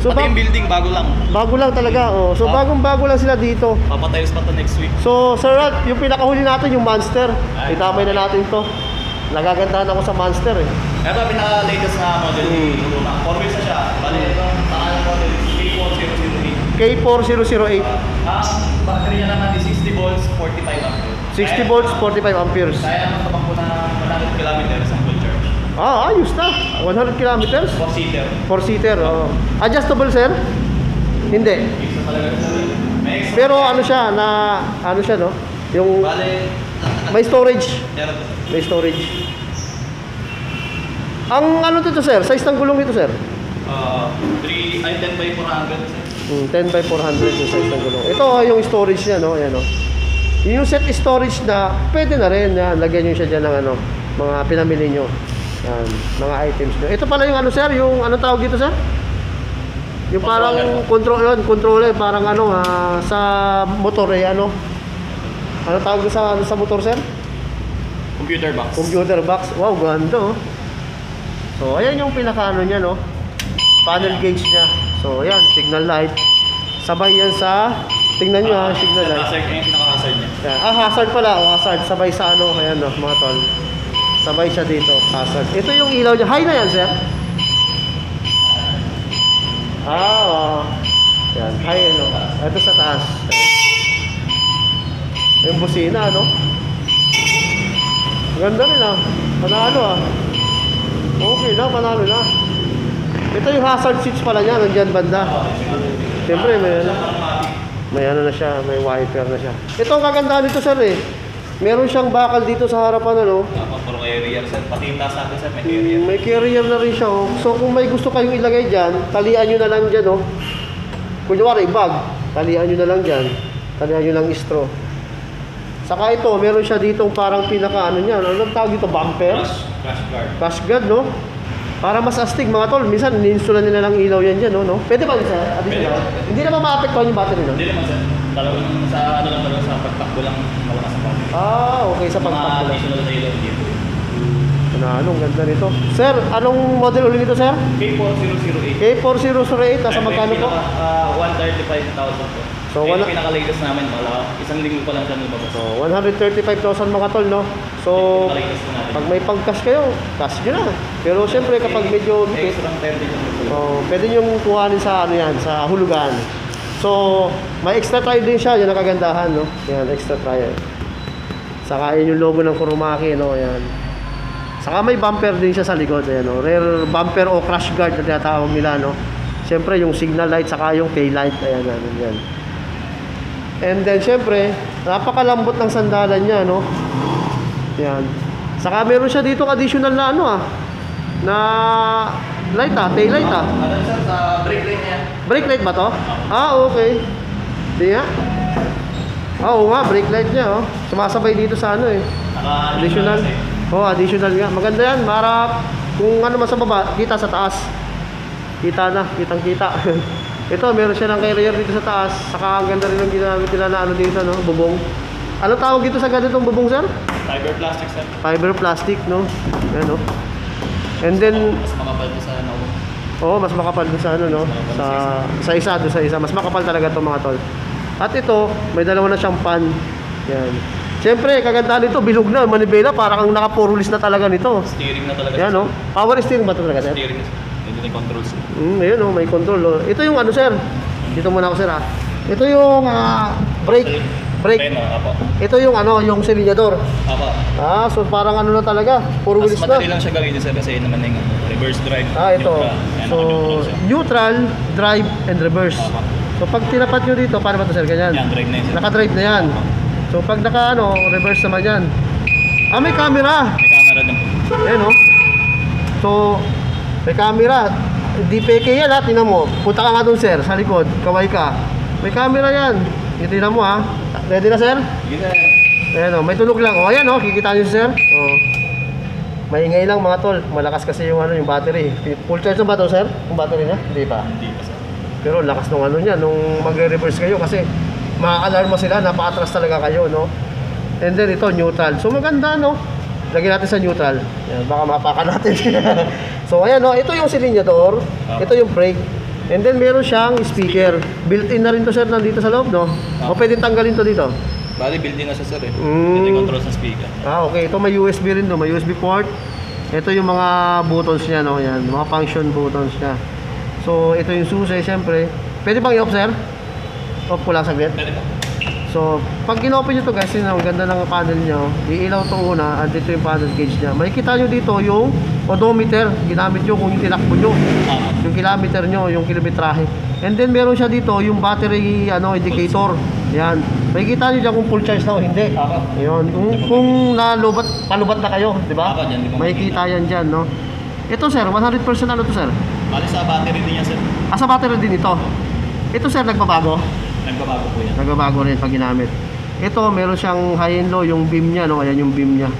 S1: So,
S2: Pati yung building, bago lang.
S1: bago lang talaga, oh. So, bagong-bago lang sila dito.
S2: Papatayos pa to next week.
S1: So, Sir Ralph, yung pinakahuli natin, yung Monster.
S2: Ay.
S1: Itamay na natin to. Nagagandahan ako sa Monster, eh.
S2: Ito ang pinaka-latest na model ni Luma. 4 wheels na siya. Bali, ito ang pangalan model is K4008.
S1: K4008.
S2: battery niya naman is 60 volts, 45 amperes.
S1: 60 volts, 45 amperes.
S2: Kaya naman tumakbo na 100 kilometers ang full charge.
S1: Ah, ayos na. 100 kilometers.
S2: 4-seater.
S1: 4-seater. Oh. Adjustable, sir? Hindi.
S2: Isa talaga siya. May extra.
S1: Pero ano siya, ano siya, no? Yung
S2: Bale,
S1: may storage.
S2: meron to.
S1: May storage. Ang ano dito, sir? Size ng gulong dito, sir?
S2: 10 by 400.
S1: 10 by 400 yung size ng gulong. Ito yung storage niya, no? Ayan, no? Yung set storage na pwede na rin. Yan. Lagyan nyo siya dyan ng ano, mga pinamili nyo. Yan, mga items nyo. Ito pala yung ano, sir? Yung ano tawag dito, sir? Yung parang controller, parang ano, sa motor eh, ano? Ano tawag sa motor, sir?
S2: Computer box.
S1: Computer box. Wow, ganda, oh. So, ayan yung pinaka-ano niya, no? Panel gauge niya. So, ayan, signal light. Sabay yan sa, tingnan nyo ha, signal light.
S2: Hazard niya, naka-hazard niya.
S1: Yan. Hazard pala, hazard. Sabay sa ano, ayan, no, mga tol. Sabay siya dito, hazard. Ito yung ilaw niya. High na yan, sir? Oo. Yan, high, ano. Ito sa taas. Yung busina, no? Ganda rin, ah. Panalo, ah. Okay na, panalo na. Ito yung hazard switch pala niya, nandyan banda. Siyempre, may ano na siya, may wiper na siya. Ito ang kagandahan dito, sir, eh. Meron siyang bakal dito sa harapan, ano?
S2: Puro carrier, sir. Pati yung taas natin, sir, may carrier.
S1: May carrier na rin siya, oh. So, kung may gusto kayong ilagay dyan, talian nyo na lang dyan, oh. Kunyari, bag. Talian nyo na lang dyan. Talian nyo lang straw. Saka ito, meron siya ditong parang pinaka, ano niya, ano tawag dito, bumper?
S2: Crash guard.
S1: Crash guard, no? Para mas astig, mga tol. Minsan, ni-install nila ng ilaw yan dyan, no? Pwede ba isa? Additional? Hindi naman ma-apektuhan yung battery, no?
S2: Hindi naman, sir. Talagang sa ano lang talaga sa pagtakbo lang malakas ang battery.
S1: Ah, okay, sa
S2: Mga
S1: pagtakbo lang.
S2: additional na ilaw dito.
S1: Anong ganda nito. Sir, anong model ulit nito, sir?
S2: K4008.
S1: K4008, nasa magkano po?
S2: 135,000 po.
S1: So,
S2: So,
S1: wala-
S2: pinaka-latest namin, isang linggo pa lang siya lumabas.
S1: So, 135,000 mga tol, no? So,
S2: Pinaka-latest po natin.
S1: pag may pag-cash kayo, cash nyo na. Pero siyempre, kapag medyo
S2: May extra 30 din po.
S1: pwede nyo kuhanin sa ano yan, sa hulugan. So, may extra tire din siya, yun ang kagandahan, no? Yan, extra tire. Saka yun yung logo ng Kurumaki, no? Yan. Saka may bumper din siya sa likod, ayan, no? Rear bumper o crash guard na tinatawag nila, no? Siyempre, yung signal light, saka yung tail light, ayan, ano yan. And then, siyempre, napakalambot ng sandalan niya, no? Yan. Saka meron siya dito additional na ano, na light, tail light,
S2: Ano sir, sa brake light niya?
S1: Brake light ba to? Ah, okay. Di nga. Oo nga, brake light niya, oh. Sumasabay dito sa ano, eh. Additional. Oh, additional nga. Maganda yan. Para kung ano man sa baba, kita sa taas. Kita na, kitang-kita. Ito, meron siya ng carrier dito sa taas. Saka ang ganda rin ng ginamit nila na ano dito, no? Bubong. Ano tawag dito sa ganitong bubong, sir?
S2: Fiber plastic, sir.
S1: Fiber plastic, no? Ayan, no? And then,
S2: Mas makapal po sa ano.
S1: oo, mas makapal dun sa ano, no? Sa isa, doon sa isa. Mas makapal talaga itong mga tol. At ito, may dalawa na siyang pan. Yan. Siyempre, kagandahan nito, bilog na, manibela, parang ang naka-4-wheels na talaga nito.
S2: Steering na talaga.
S1: Yan, no? Power steering ba ito talaga, sir?
S2: Steering na. Hindi na yung controls.
S1: Ayun, no? May control, no? Ito yung ano, sir? Dito muna ako, sir, ha? Ito yung brake.
S2: Peno, apo.
S1: Ito yung ano, yung silinyador.
S2: Apo.
S1: Ah, so parang ano na talaga, 4-wheels
S2: Mas
S1: na.
S2: madali lang siya gawin sir kasi yun naman yung reverse drive.
S1: Ah, ito.
S2: Yan,
S1: So,
S2: naka-neutral siya.
S1: neutral, drive, and reverse.
S2: Apo.
S1: So, pag tinapat nyo dito, paano ba ito, sir? Ganyan?
S2: Yan, drive na yun sir.
S1: Naka-drive na yan. So, pag reverse naman yan. Ah, may camera.
S2: May camera din po.
S1: Ayan, no? So, may camera. Di peke yan, ha? Tingnan mo. Punta ka nga doon, sir, sa likod. Kaway ka. May camera yan. Tingnan mo, ha? Ready na, sir?
S2: Sige sir.
S1: Ayan, may tunog lang. O, ayan, kikita nyo, sir. O. Maingay lang, mga tol. Malakas kasi yung yung battery. Full charge na ba ito, sir? Yung battery niya? Hindi pa.
S2: Hindi pa sir.
S1: Pero lakas nung ano niya, nung magre-reverse kayo kasi ma-alarm mo sila, napaka-atras talaga kayo, no? And then ito, neutral. So maganda, no? Lagyan natin sa neutral. Yan, baka mapaka natin. So ayan, no? Ito yung silinyador. Ito yung brake. And then meron siyang speaker. Built-in na rin to, sir, nandito sa loob, no? O pwedeng tanggalin to dito.
S2: Bali, built-in na siya sir eh.
S1: Mm.
S2: Ito yung controls ng speaker.
S1: Ah, okay. Ito may USB rin, no? May USB port. Ito yung mga buttons niya, no? Yan, mga function buttons niya. So, ito yung susi, siyempre. Pwede bang i-off, sir? Off ko lang saglit.
S2: Pwede po.
S1: So, pag in-open nyo to guys, yun ang ganda ng panel nyo. Iilaw to una, at dito yung panel gauge nya. Makikita nyo dito yung odometer. Ginamit nyo kung yung tinakbo nyo. Yung kilometer nyo, yung kilometrahe. And then meron siya dito yung battery indicator. Yan. Makikita nyo dyan kung full charge na o hindi. Ayun. Kung nalubat, palubat na kayo, di ba? Makikita yan dyan, no? Ito sir, 100% ano to sir?
S2: Bali sa battery din yan, sir.
S1: Sa battery din ito. Ito sir, nagbabago?
S2: Nagbabago po yan.
S1: Nagbabago rin pag ginamit. Ito, meron siyang high and low, yung beam niya, no? Ayan yung beam niya.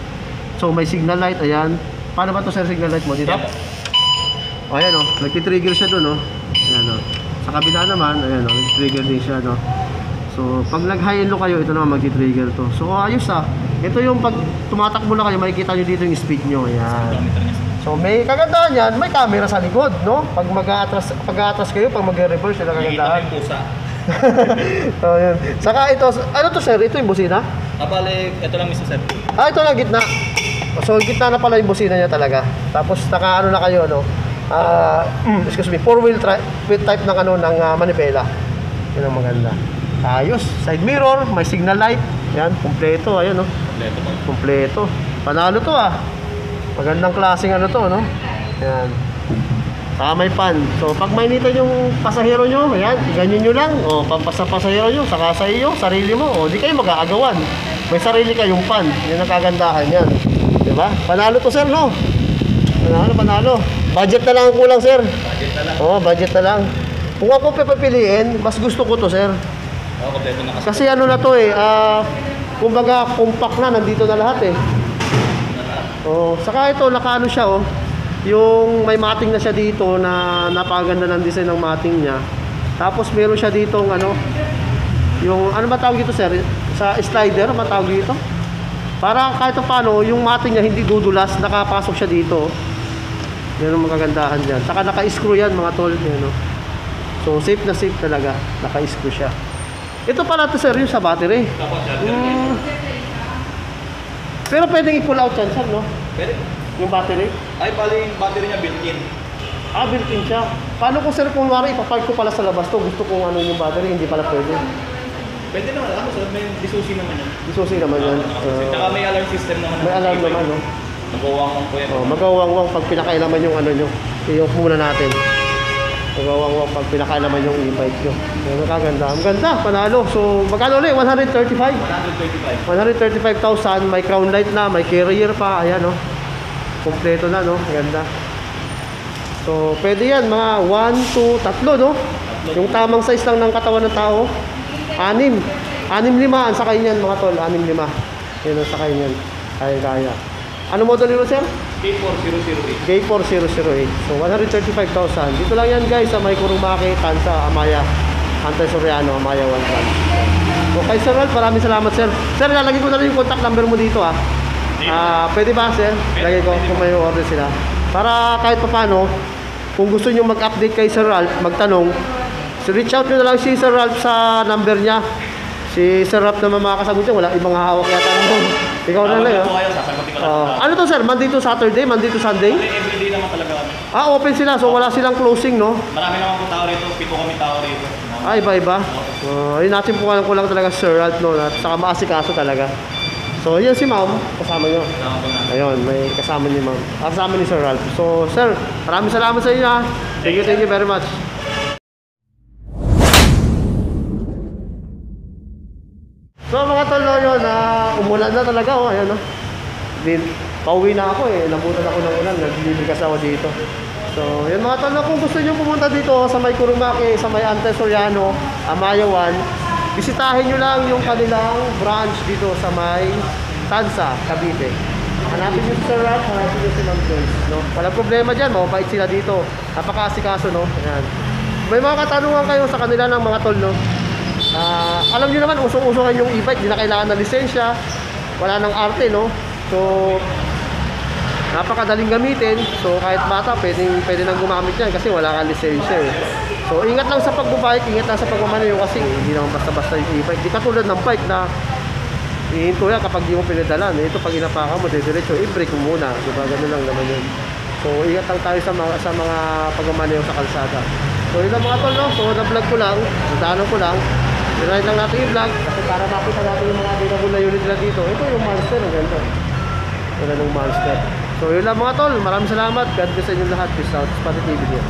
S1: So, may signal light, ayan. Paano ba to sir, signal light mo? Dito? O, ayan, oh. Nagtitrigger siya dun, oh. Ayan, oh. Sa kabila naman, ayan, oh. Nagtitrigger din siya, no? So, pag nag-high and low kayo, ito naman magti-trigger to. So, ayos, ah. Ito yung pag tumatakbo na kayo, makikita nyo dito yung speed nyo. Ayan. So, may kagandahan yan, may camera sa likod, no? Pag mag-atras kayo, pag mag-reverse, yun ang kagandahan.
S2: Nakikita mo yung pusa.
S1: So, yun. Saka ito, ano to sir? Ito yung busina?
S2: Bali, ito lang mismo, sir.
S1: Ito lang gitna. So, gitna na pala yung busina niya talaga. Tapos, naka ano na kayo, no? Excuse me, four-wheel type ng ano, ng manipela. Yun ang maganda. Ayos. Side mirror, may signal light. Yan, kumpleto. Ayun, no?
S2: Kompleto po.
S1: Kumpleto. Panalo to, ah. Magandang klaseng ano to, no? Yan. Saka may pan. So, pag mainitan yung pasahero nyo, ayan, ganyan nyo lang. O, pampasa pasahero nyo, saka sa iyo, sarili mo. O, di kayo mag-aagawan. May sarili kayong pan. Yan ang kagandahan yan. Diba? Panalo to, sir, no? Panalo. Budget na lang ang kulang, sir.
S2: Budget na lang.
S1: Oo, budget na lang. Kung ako pipiliin, mas gusto ko to, sir.
S2: Oo, kompleto na kasi.
S1: Kasi ano na to, kumbaga, compact na, nandito na lahat, eh. Oh, saka ito nakaano siya oh. Yung may mating na siya dito na napakaganda ng design ng mating niya. Tapos meron siya ditong ano, yung ano ba tawag dito sir? Sa slider ba tawag dito? Para kahit paano yung mating niya hindi dudulas, nakapasok siya dito. Yan ang makagandahan diyan. Saka naka-screw yan mga tol, yan oh. So safe na safe talaga, naka-screw siya. Ito pala to sir yung sa battery.
S2: Tapos,
S1: Pero pwedeng i-pull out yan, sir, no?
S2: pwede.
S1: Yung battery?
S2: Ay, bali yung battery niya built-in.
S1: Built-in siya. Paano kung sir, kung wari, ipapark ko pala sa labas to, gusto kong ano yung battery, hindi pala pwede.
S2: Pwede naman, ano sir, may disusi naman yan.
S1: Isusi naman yan.
S2: Tsaka may alarm system naman.
S1: May alarm naman, no?
S2: Nagwawang po yan.
S1: Magawangwang pag pinakailaman yung ano nyo. I-off muna natin. Magawangwang pag pinakailaman yung e-bike nyo. Yan ang kaganda. Ang ganda, panalo. So, magkano ulit? 135?
S2: 125.
S1: 135,000. May crown light na, may carrier pa. Ayan, no? Kompleto na, no? Ganda. So, pwede yan. Mga 1, 2, 3, no? Yung tamang size lang ng katawan ng tao. 6. 6, 5 ang sakay niyan, mga tol. 6, 5. Yan ang sakay niyan. Kaya. Ano model nyo, sir?
S2: K4008.
S1: K4008. So, 135,000. Dito lang yan, guys, sa may Kurumaki, Tansa, Amaya. Antay Soriano, Amaya 1 Branch. Okay, Sir Ralph, maraming salamat, sir. Sir, lalagay ko na rin yung contact number mo dito, ah. Pwede ba, sir? Lagay ko kung may order sila. Para kahit pa paano, kung gusto nyo mag-update kay Sir Ralph, magtanong, so reach out nyo na lang si Sir Ralph sa number niya. Si Sir Ralph naman makakasagot niya, wala ibang hawak yata naman. Ikaw na lang,
S2: po kayo, sasagutin ko lang.
S1: ano to, sir? Monday to Saturday? Monday to Sunday?
S2: Everyday naman talaga kami.
S1: Open sila, so wala silang closing, no?
S2: Marami naman po tao rito, 7 kami tao rito.
S1: Iba-iba. Ayun natin po lang talaga Sir Ralph, no? At saka maasikaso talaga. So, yan si ma'am, kasama nyo. Ayun, may kasama ni ma'am. Kasama ni Sir Ralph. So, sir, maraming salamat sa inyo, ha. Thank you very much. So, mga tol, no, yun, umulan na talaga, oh, ayan, no. Pauwi na ako, nabutan ako ng ulan, nagliligas ako dito. So, yun mga tol, no, kung gusto nyo pumunta dito sa may Kurumaki, sa may Antay Soriano, Amaya 1, bisitahin nyo lang yung kanilang branch dito sa may Tansa, Cavite. Hanapin nyo si Sir Ralph, hanapin nyo si Ma'am Joyce, no? Walang problema dyan, mababait sila dito. Napaka-asikaso, no? Ayan. May mga katanungan kayo sa kanila ng mga tol, no? Alam nyo naman, usong-usongan yung e-bike, di na kailangan ng lisensya, wala nang arte, no? So, napakadaling gamitin. So, kahit bata, pwede nang gumamit yan kasi wala kang lisensya, eh. So, ingat lang sa pagbubike, ingat lang sa pagmamaneho kasi hindi naman basta-basta yung e-bike. Di katulad ng bike na ihinto yan kapag di mo pinadalan. Ito, pag inapakan mo, diretso, i-brake mo muna. Diba? Ganun lang naman yun. So, ingat lang tayo sa mga pagmamaneho sa kalsada. So, yun lang mga tol, no? So, na-vlog ko lang, nadaanan ko lang. Tinahin lang natin yung vlog kasi para makita natin yung mga available na unit nila dito. Ito yung Monster, ang ganda. Ito yung Monster. So yun lang mga tol, maraming salamat. God bless sa inyo lahat. Peace out. Spotted TV here.